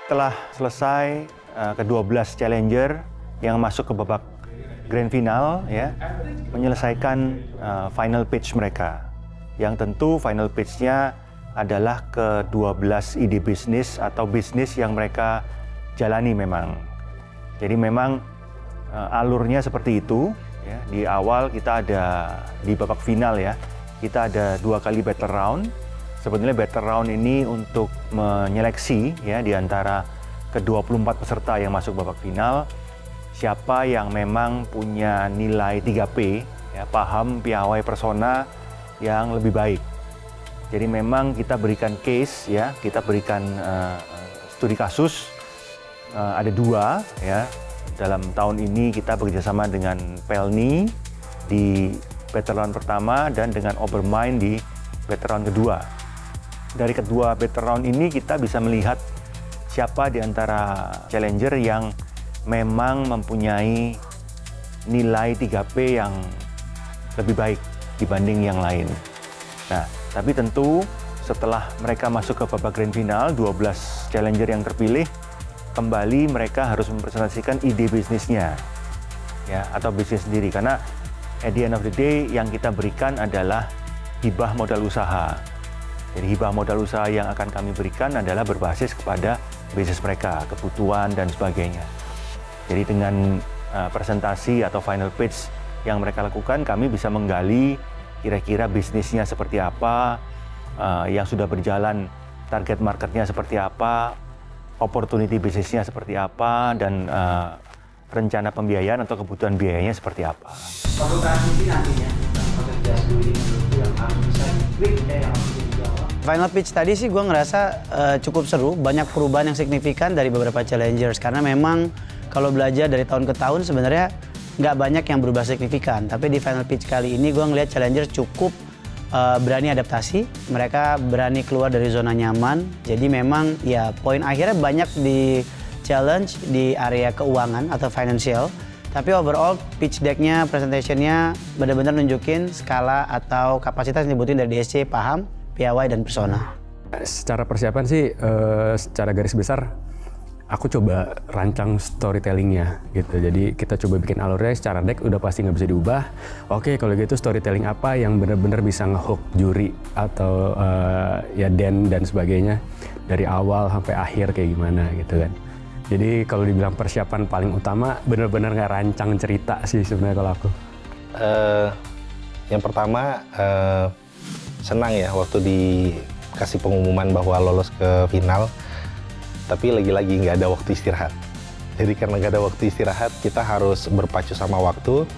Setelah selesai ke-12 challenger yang masuk ke babak grand final, ya, menyelesaikan final pitch mereka. Yang tentu final pitch-nya adalah ke-12 ide bisnis atau bisnis yang mereka jalani memang. Jadi memang alurnya seperti itu. Ya. Di awal kita ada di babak final ya, kita ada 2 kali battle round. Sebetulnya battle round ini untuk menyeleksi ya di antara ke-24 peserta yang masuk babak final, siapa yang memang punya nilai 3P, ya, paham, piawai, persona yang lebih baik. Jadi memang kita berikan case ya, kita berikan studi kasus, ada 2 ya. Dalam tahun ini kita bekerjasama dengan Pelni di battle round pertama dan dengan Overmind di battle round kedua. Dari kedua battle round ini kita bisa melihat siapa di antara challenger yang memang mempunyai nilai 3P yang lebih baik dibanding yang lain. Nah, tapi tentu setelah mereka masuk ke babak grand final, 12 challenger yang terpilih, kembali mereka harus mempresentasikan ide bisnisnya ya, atau bisnis sendiri, karena at the end of the day yang kita berikan adalah hibah modal usaha. Jadi hibah modal usaha yang akan kami berikan adalah berbasis kepada bisnis mereka, kebutuhan dan sebagainya. Jadi dengan presentasi atau final pitch yang mereka lakukan, kami bisa menggali kira-kira bisnisnya seperti apa, yang sudah berjalan target marketnya seperti apa, opportunity bisnisnya seperti apa, dan rencana pembiayaan atau kebutuhan biayanya seperti apa. Waktu transisi nantinya, proses just do it menurutku yang harus bisa di-tweak yang harus dijawab. Final pitch tadi sih gue ngerasa cukup seru, banyak perubahan yang signifikan dari beberapa challengers. Karena memang kalau belajar dari tahun ke tahun sebenarnya nggak banyak yang berubah signifikan. Tapi di final pitch kali ini gue ngelihat challengers cukup berani adaptasi, mereka berani keluar dari zona nyaman. Jadi memang ya poin akhirnya banyak di challenge di area keuangan atau financial. Tapi overall pitch deck-nya, presentation-nya benar-benar nunjukin skala atau kapasitas yang dibutuhin dari DSC, paham, piawai, dan persona. Secara persiapan sih, secara garis besar aku coba rancang storytellingnya gitu. Jadi kita coba bikin alurnya secara deck udah pasti nggak bisa diubah. Oke, kalau gitu storytelling apa yang benar-benar bisa ngehook juri atau ya dan sebagainya dari awal sampai akhir kayak gimana gitu kan. Jadi kalau dibilang persiapan paling utama benar-benar nggak rancang cerita sih sebenarnya kalau aku. Yang pertama senang ya waktu dikasih pengumuman bahwa lolos ke final. Tapi lagi-lagi nggak ada waktu istirahat. Jadi karena nggak ada waktu istirahat, kita harus berpacu sama waktu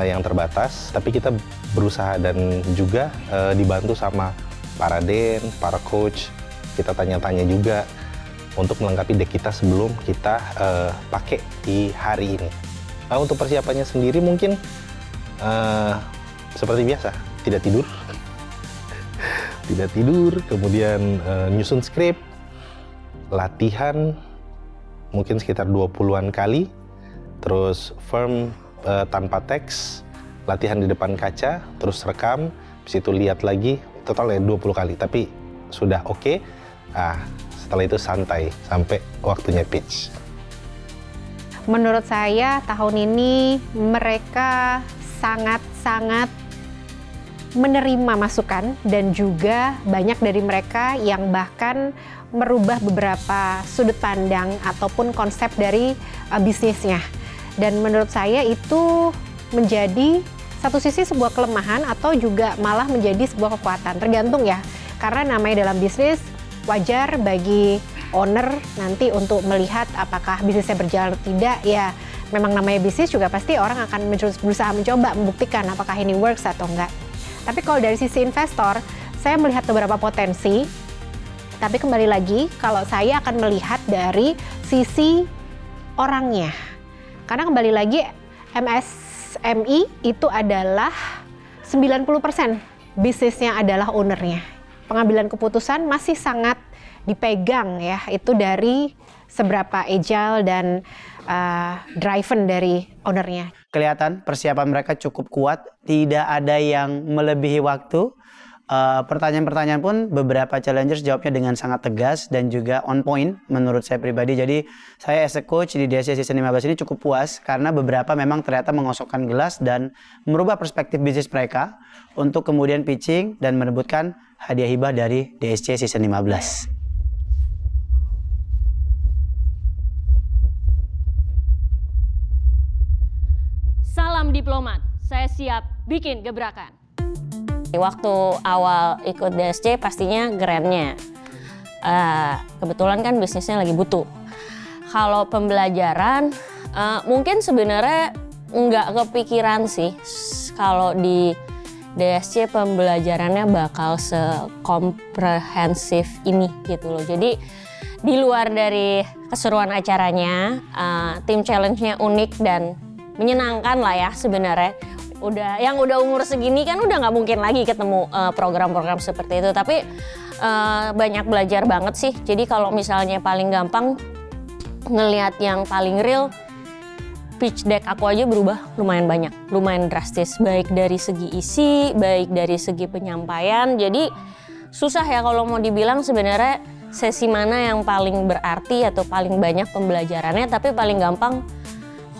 yang terbatas. Tapi kita berusaha dan juga dibantu sama para den, para coach. Kita tanya-tanya juga untuk melengkapi deck kita sebelum kita pakai di hari ini. Nah, untuk persiapannya sendiri mungkin seperti biasa, tidak tidur. Tidak tidur, kemudian nyusun skrip, latihan mungkin sekitar 20-an kali, terus firm tanpa teks, latihan di depan kaca, terus rekam, habis itu lihat lagi, totalnya 20 kali, tapi sudah oke. Setelah itu santai sampai waktunya pitch. Menurut saya tahun ini mereka sangat-sangat menerima masukan dan juga banyak dari mereka yang bahkan merubah beberapa sudut pandang ataupun konsep dari bisnisnya. Dan menurut saya itu menjadi satu sisi sebuah kelemahan atau juga malah menjadi sebuah kekuatan, tergantung ya. Karena namanya dalam bisnis wajar bagi owner nanti untuk melihat apakah bisnisnya berjalan atau tidak. Ya memang namanya bisnis juga pasti orang akan berusaha mencoba membuktikan apakah ini works atau enggak. Tapi kalau dari sisi investor, saya melihat beberapa potensi. Tapi kembali lagi, kalau saya akan melihat dari sisi orangnya. Karena kembali lagi, MSME itu adalah 90% bisnisnya adalah ownernya. Pengambilan keputusan masih sangat dipegang ya, itu dari seberapa agile dan driven dari ownernya. Kelihatan persiapan mereka cukup kuat, tidak ada yang melebihi waktu. Pertanyaan-pertanyaan pun beberapa challengers jawabnya dengan sangat tegas dan juga on point menurut saya pribadi. Jadi saya as a coach di DSC Season 15 ini cukup puas karena beberapa memang ternyata mengosongkan gelas dan merubah perspektif bisnis mereka untuk kemudian pitching dan merebutkan hadiah hibah dari DSC Season 15. Salam diplomat, saya siap bikin gebrakan. Waktu awal ikut DSC pastinya grandnya. Kebetulan kan bisnisnya lagi butuh. Kalau pembelajaran mungkin sebenarnya nggak kepikiran sih kalau di DSC pembelajarannya bakal sekomprehensif ini gitu loh. Jadi di luar dari keseruan acaranya, tim challenge-nya unik dan menyenangkan lah ya sebenarnya. Yang udah umur segini kan udah nggak mungkin lagi ketemu program-program seperti itu, tapi banyak belajar banget sih. Jadi kalau misalnya paling gampang ngelihat yang paling real, pitch deck aku aja berubah lumayan banyak, lumayan drastis, baik dari segi isi, baik dari segi penyampaian. Jadi susah ya kalau mau dibilang sebenarnya sesi mana yang paling berarti atau paling banyak pembelajarannya, tapi paling gampang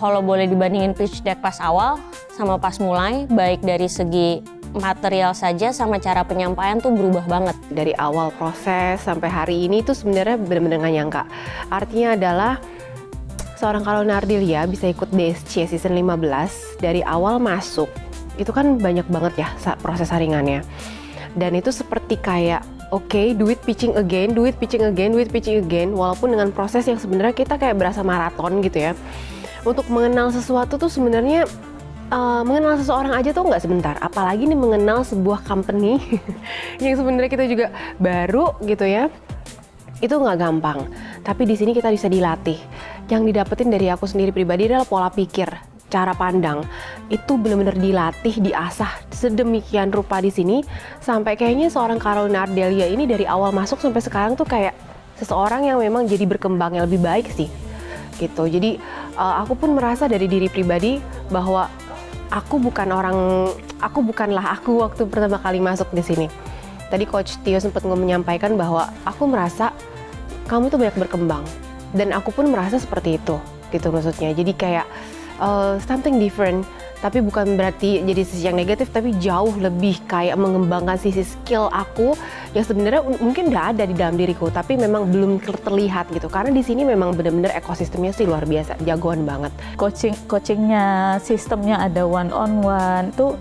kalau boleh dibandingin pitch deck pas awal sama pas mulai, baik dari segi material saja sama cara penyampaian tuh berubah banget. Dari awal proses sampai hari ini tuh sebenarnya benar-benar nggak nyangka. Artinya adalah seorang Carolina Ardelia bisa ikut DSC Season 15 dari awal masuk. Itu kan banyak banget ya proses saringannya. Dan itu seperti kayak oke, do it pitching again, do it pitching again, do it pitching again. Walaupun dengan proses yang sebenarnya kita kayak berasa maraton gitu ya. Untuk mengenal sesuatu tuh sebenarnya mengenal seseorang aja tuh nggak sebentar, apalagi nih mengenal sebuah company yang sebenarnya kita juga baru gitu ya, itu nggak gampang. Tapi di sini kita bisa dilatih. Yang didapetin dari aku sendiri pribadi adalah pola pikir, cara pandang. Itu benar-benar dilatih, diasah sedemikian rupa di sini sampai kayaknya seorang Carolina Ardelia ini dari awal masuk sampai sekarang tuh kayak seseorang yang memang jadi berkembang yang lebih baik sih. Gitu. Jadi aku pun merasa dari diri pribadi bahwa aku bukanlah aku waktu pertama kali masuk di sini. Tadi Coach Tio sempat menyampaikan bahwa aku merasa kamu tuh banyak berkembang dan aku pun merasa seperti itu, gitu maksudnya. Jadi kayak something different, tapi bukan berarti jadi sisi yang negatif, tapi jauh lebih kayak mengembangkan sisi skill aku yang sebenarnya mungkin udah ada di dalam diriku, tapi memang belum terlihat gitu. Karena di sini memang benar-benar ekosistemnya sih luar biasa, jagoan banget. Coachingnya, sistemnya ada one on one, tuh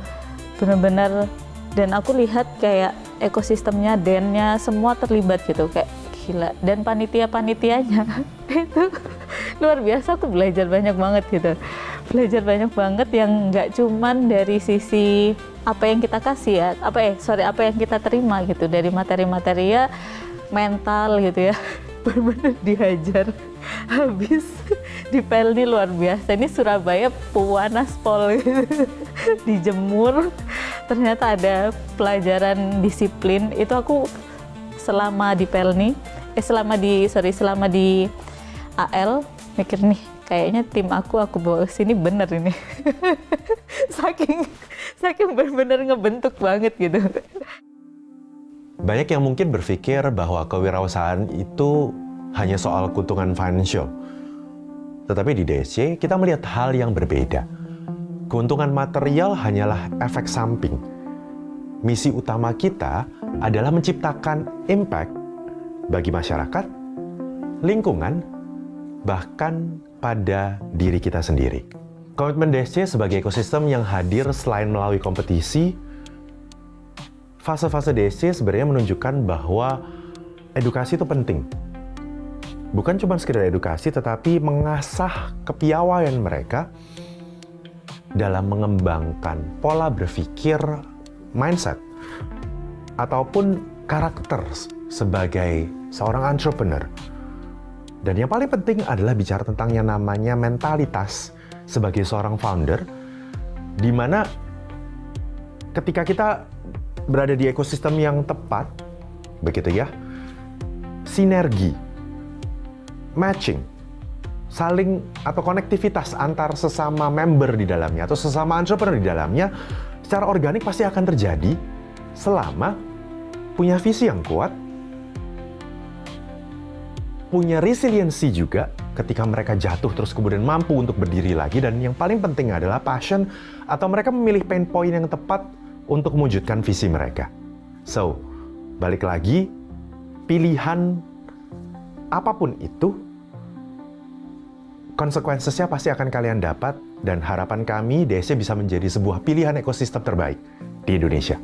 benar-benar, dan aku lihat kayak ekosistemnya, dennya semua terlibat gitu, kayak gila. Dan panitia-panitianya itu luar biasa, aku belajar banyak banget gitu. Belajar banyak banget yang nggak cuman dari sisi apa yang kita kasih ya, apa yang kita terima gitu, dari materi-materi ya, mental gitu ya, benar-benar dihajar habis di Pelni luar biasa. Ini Surabaya panas pol gitu. Dijemur, ternyata ada pelajaran disiplin. Itu aku selama di Pelni, selama di AL mikir nih, kayaknya tim aku bawa ke sini bener ini. saking bener-bener ngebentuk banget gitu. Banyak yang mungkin berpikir bahwa kewirausahaan itu hanya soal keuntungan financial. Tetapi di DSC kita melihat hal yang berbeda. Keuntungan material hanyalah efek samping. Misi utama kita adalah menciptakan impact bagi masyarakat, lingkungan, bahkan pada diri kita sendiri. Komitmen DSC sebagai ekosistem yang hadir selain melalui kompetisi, fase-fase DSC sebenarnya menunjukkan bahwa edukasi itu penting. Bukan cuma sekedar edukasi, tetapi mengasah kepiawaian mereka dalam mengembangkan pola berpikir, mindset, ataupun karakter sebagai seorang entrepreneur. Dan yang paling penting adalah bicara tentang yang namanya mentalitas sebagai seorang founder, di mana ketika kita berada di ekosistem yang tepat, begitu ya, sinergi, matching, saling atau konektivitas antar sesama member di dalamnya atau sesama entrepreneur di dalamnya secara organik pasti akan terjadi selama punya visi yang kuat, punya resiliensi juga ketika mereka jatuh terus kemudian mampu untuk berdiri lagi, dan yang paling penting adalah passion atau mereka memilih pain point yang tepat untuk mewujudkan visi mereka. So, balik lagi, pilihan apapun itu, konsekuensinya pasti akan kalian dapat, dan harapan kami DSC bisa menjadi sebuah pilihan ekosistem terbaik di Indonesia.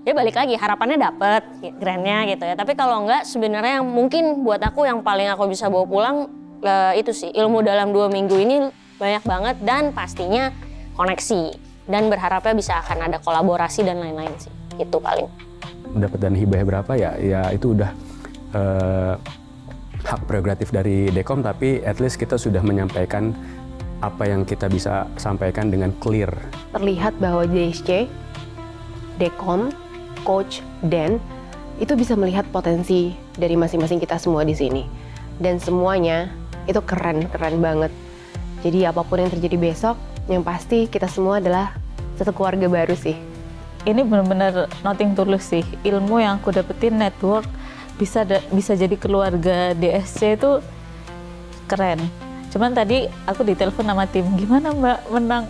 Ya balik lagi, harapannya dapet grandnya gitu ya. Tapi kalau enggak, sebenarnya yang mungkin buat aku yang paling aku bisa bawa pulang itu sih, ilmu dalam 2 minggu ini banyak banget, dan pastinya koneksi. Dan berharapnya bisa akan ada kolaborasi dan lain-lain sih. Itu paling. Dapat dana hibah berapa ya itu udah hak prerogatif dari Dekom, tapi at least kita sudah menyampaikan apa yang kita bisa sampaikan dengan clear. Terlihat bahwa DSC, Dekom, Coach, Dan itu bisa melihat potensi dari masing-masing kita semua di sini. Dan semuanya itu keren banget. Jadi apapun yang terjadi besok, yang pasti kita semua adalah satu keluarga baru sih. Ini benar-benar nothing tulus sih. Ilmu yang aku dapetin, network, bisa jadi keluarga DSC itu keren. Cuman tadi aku ditelepon sama tim, gimana Mbak menang?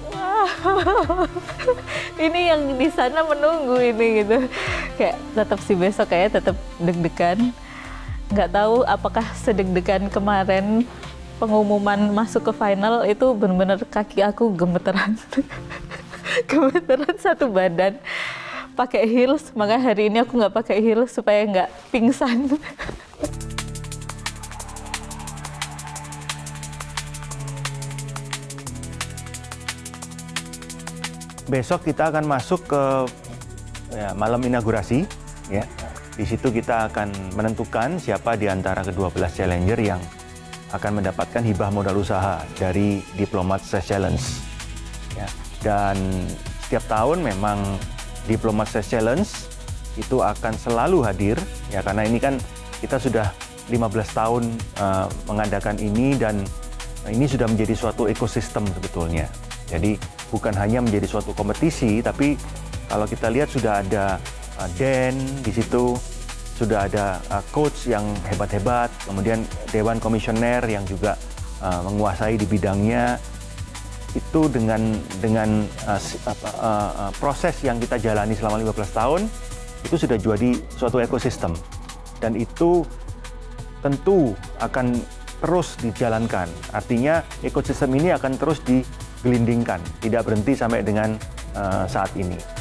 Ini yang di sana menunggu ini gitu. Kayak tetap sih besok kayak tetap deg-degan. Nggak tahu apakah sedeg-degan kemarin pengumuman masuk ke final itu benar-benar kaki aku gemeteran. Gemeteran satu badan. Pakai heels, makanya hari ini aku nggak pakai heels supaya nggak pingsan. Besok kita akan masuk ke malam inaugurasi, ya. Di situ kita akan menentukan siapa di antara ke-12 challenger yang akan mendapatkan hibah modal usaha dari Diplomat Sales Challenge. Ya. Dan setiap tahun memang Diplomat Sales Challenge itu akan selalu hadir, ya, karena ini kan kita sudah 15 tahun mengadakan ini, dan ini sudah menjadi suatu ekosistem sebetulnya. Jadi bukan hanya menjadi suatu kompetisi, tapi kalau kita lihat sudah ada Dan di situ, sudah ada coach yang hebat-hebat, kemudian Dewan Komisioner yang juga menguasai di bidangnya. Itu dengan proses yang kita jalani selama 15 tahun, itu sudah jadi suatu ekosistem. Dan itu tentu akan terus dijalankan. Artinya ekosistem ini akan terus digelindingkan, tidak berhenti sampai dengan saat ini.